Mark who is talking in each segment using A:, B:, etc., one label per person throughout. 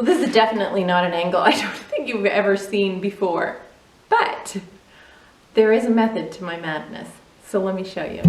A: Well, this is definitely not an angle I don't think you've ever seen before, but there is a method to my madness, so let me show you.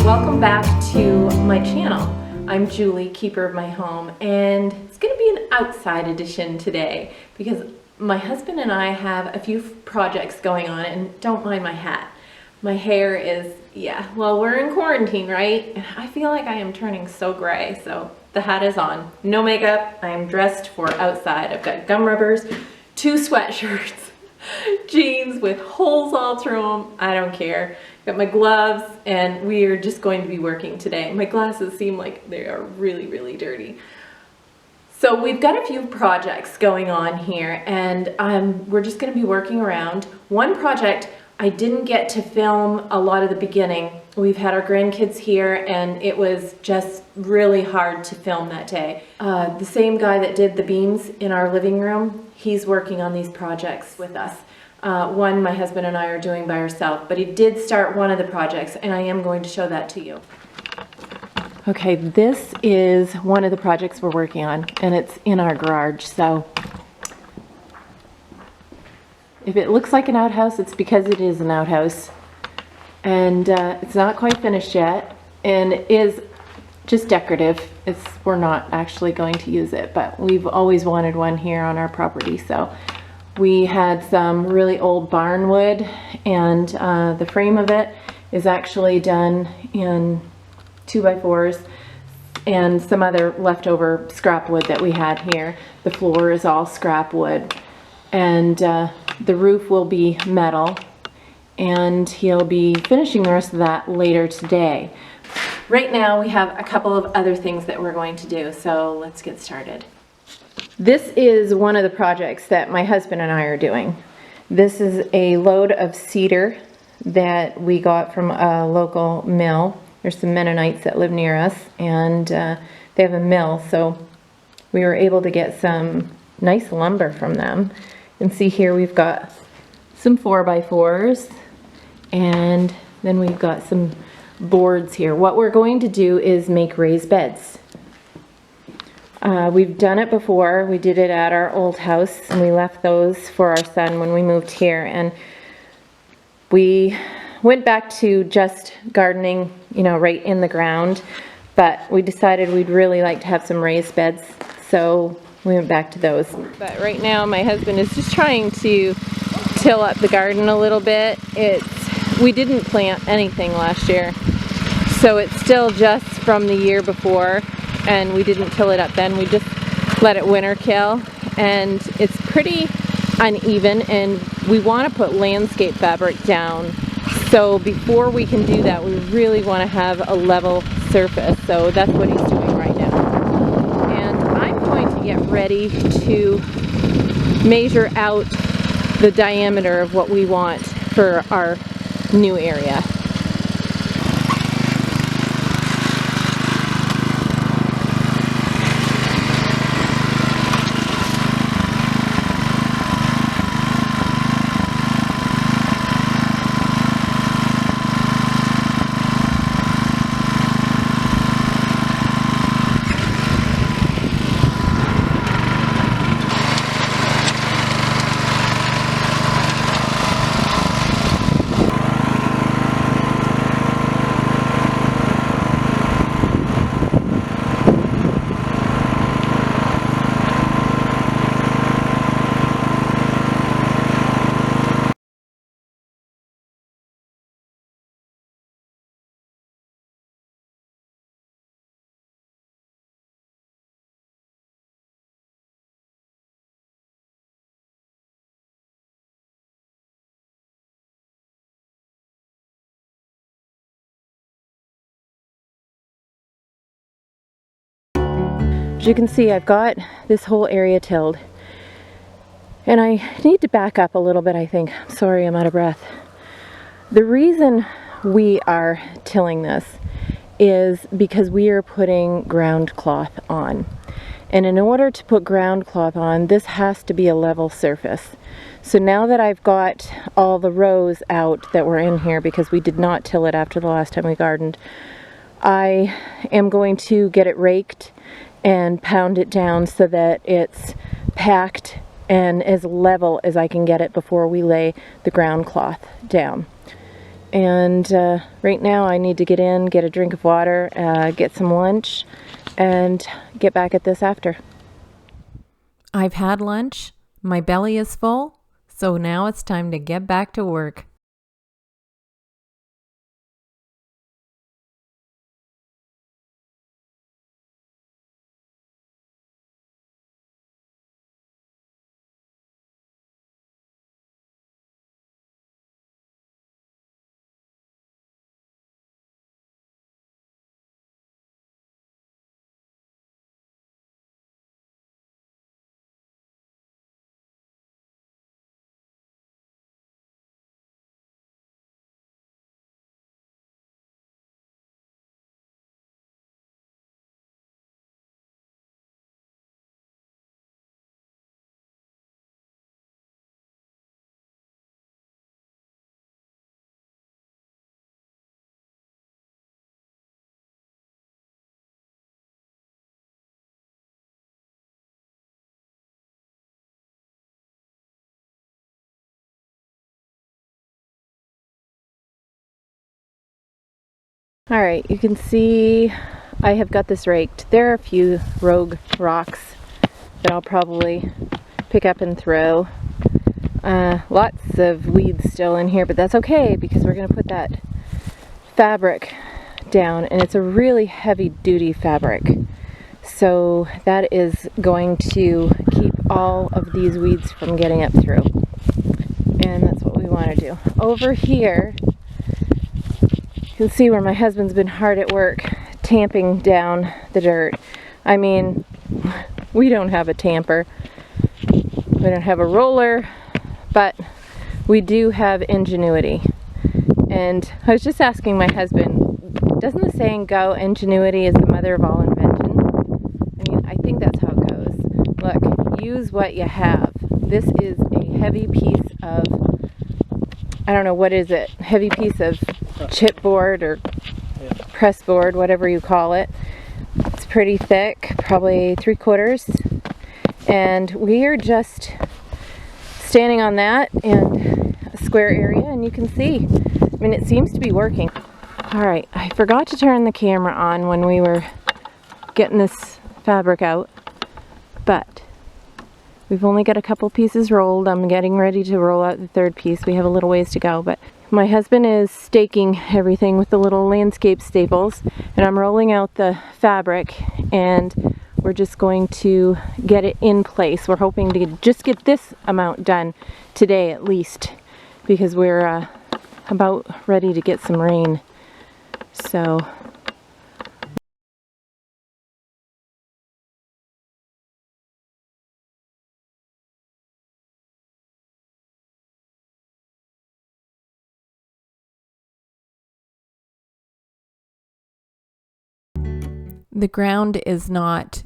A: Welcome back to my channel. I'm Julie, keeper of my home, and it's going to be an outside edition today because my husband and I have a few projects going on, and don't mind my hat. My hair is, well, we're in quarantine, right? And I feel like I am turning so gray, so the hat is on. No makeup, I am dressed for outside. I've got gum rubbers, 2 sweatshirts, jeans with holes all through them. I don't care. Got my gloves, and we are just going to be working today. My glasses seem like they are really, really dirty. So we've got a few projects going on here, and we're just going to be working around. One project I didn't get to film a lot of the beginning. We've had our grandkids here, and it was just really hard to film that day. The same guy that did the beams in our living room, he's working on these projects with us. One my husband and I are doing by ourselves, but he did start one of the projects, and I am going to show that to you. Okay, this is one of the projects we're working on, and it's in our garage. So if it looks like an outhouse, it's because it is an outhouse, and it's not quite finished yet, and it is just decorative. We're not actually going to use it, but we've always wanted one here on our property. So we had some really old barn wood, and the frame of it is actually done in 2x4s and some other leftover scrap wood that we had here. The floor is all scrap wood, and the roof will be metal, and he'll be finishing the rest of that later today. Right now we have a couple of other things that we're going to do, so let's get started. This is one of the projects that my husband and I are doing. This is a load of cedar that we got from a local mill. There's some Mennonites that live near us, and they have a mill, so we were able to get some nice lumber from them. You can see here we've got some 4x4s, and then we've got some boards here. What we're going to do is make raised beds. We've done it before. We did it at our old house, and we left those for our son when we moved here, and we went back to just gardening, right in the ground, but we decided we'd really like to have some raised beds, so we went back to those. But right now my husband is just trying to till up the garden a little bit. We didn't plant anything last year, so it's still just from the year before, and we didn't till it up then. We just let it winter kill, and it's pretty uneven, and we want to put landscape fabric down. So before we can do that, we really want to have a level surface. So that's what he's doing right now. And I'm going to get ready to measure out the diameter of what we want for our new area. As you can see, I've got this whole area tilled, And I need to back up a little bit, I think. Sorry, I'm out of breath. The reason we are tilling this is because we are putting ground cloth on. And in order to put ground cloth on, this has to be a level surface. So now that I've got all the rows out that were in here, because we did not till it after the last time we gardened, I am going to get it raked and pound it down so that it's packed and as level as I can get it before we lay the ground cloth down. And right now I need to get in, get a drink of water, get some lunch, and get back at this after.
B: I've had lunch, my belly is full, so now it's time to get back to work.
A: All right, you can see I have got this raked. There are a few rogue rocks that I'll probably pick up and throw. Lots of weeds still in here, but that's okay because we're going to put that fabric down, and it's a really heavy duty fabric. So that is going to keep all of these weeds from getting up through. And that's what we want to do. Over here, you can see where my husband's been hard at work tamping down the dirt. I mean, we don't have a tamper. We don't have a roller, but we do have ingenuity. And I was just asking my husband, doesn't the saying go, ingenuity is the mother of all invention? I mean, I think that's how it goes. Look, use what you have. This is a heavy piece of, I don't know, what is it? Heavy piece of chipboard or press board, whatever you call it. It's pretty thick, probably 3/4. And we are just standing on that in a square area, and you can see, I mean, it seems to be working. All right, I forgot to turn the camera on when we were getting this fabric out, but we've only got a couple pieces rolled. I'm getting ready to roll out the third piece. We have a little ways to go, but my husband is staking everything with the little landscape staples, and I'm rolling out the fabric, and we're just going to get it in place. We're hoping to just get this amount done today at least, because we're about ready to get some rain. So
B: The ground is not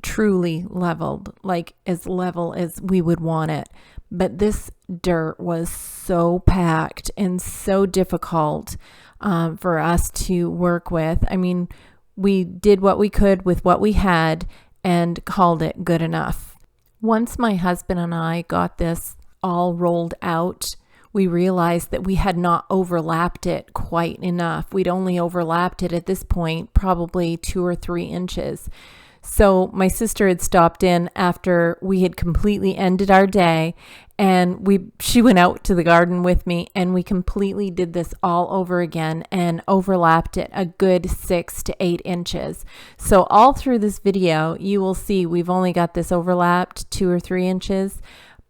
B: truly leveled, like as level as we would want it. But this dirt was so packed and so difficult for us to work with. I mean, we did what we could with what we had and called it good enough. Once my husband and I got this all rolled out, we realized that we had not overlapped it quite enough. We'd only overlapped it at this point probably 2 or 3 inches. So my sister had stopped in after we had completely ended our day, and she went out to the garden with me, and we completely did this all over again and overlapped it a good 6 to 8 inches. So all through this video, you will see we've only got this overlapped 2 or 3 inches.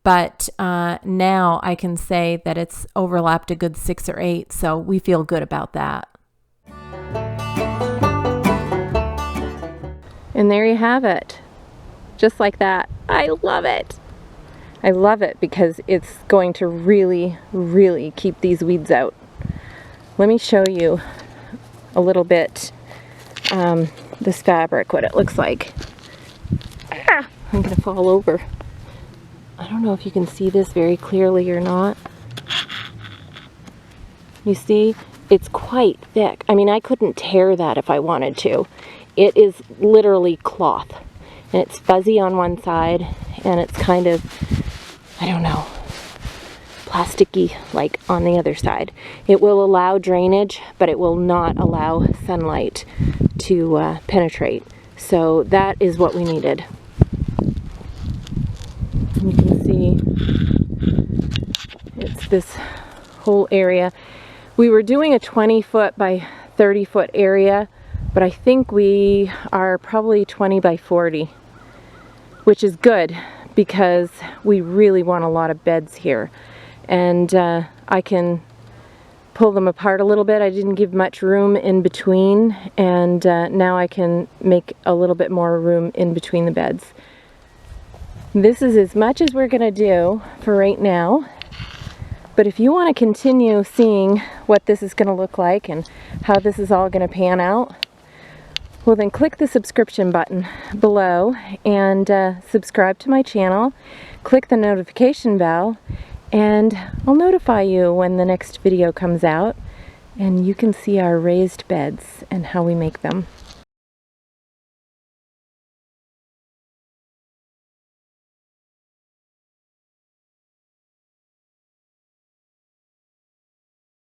B: But now I can say that it's overlapped a good 6 or 8, so we feel good about that.
A: and there you have it. Just like that. I love it. I love it because it's going to really, really keep these weeds out. Let me show you a little bit this fabric, what it looks like. Ah, I'm gonna fall over. I don't know if you can see this very clearly or not. You see, it's quite thick. I mean, I couldn't tear that if I wanted to. It is literally cloth. And it's fuzzy on one side, and it's kind of, I don't know, plasticky like on the other side. It will allow drainage, but it will not allow sunlight to penetrate. So that is what we needed. You can see it's this whole area. We were doing a 20-foot by 30-foot area, but I think we are probably 20 by 40, which is good because we really want a lot of beds here. And I can pull them apart a little bit. I didn't give much room in between, and now I can make a little bit more room in between the beds. This is as much as we're gonna do for right now. But if you want to continue seeing what this is going to look like and how this is all going to pan out, well then click the subscription button below and subscribe to my channel. Click the notification bell and I'll notify you when the next video comes out and you can see our raised beds and how we make them.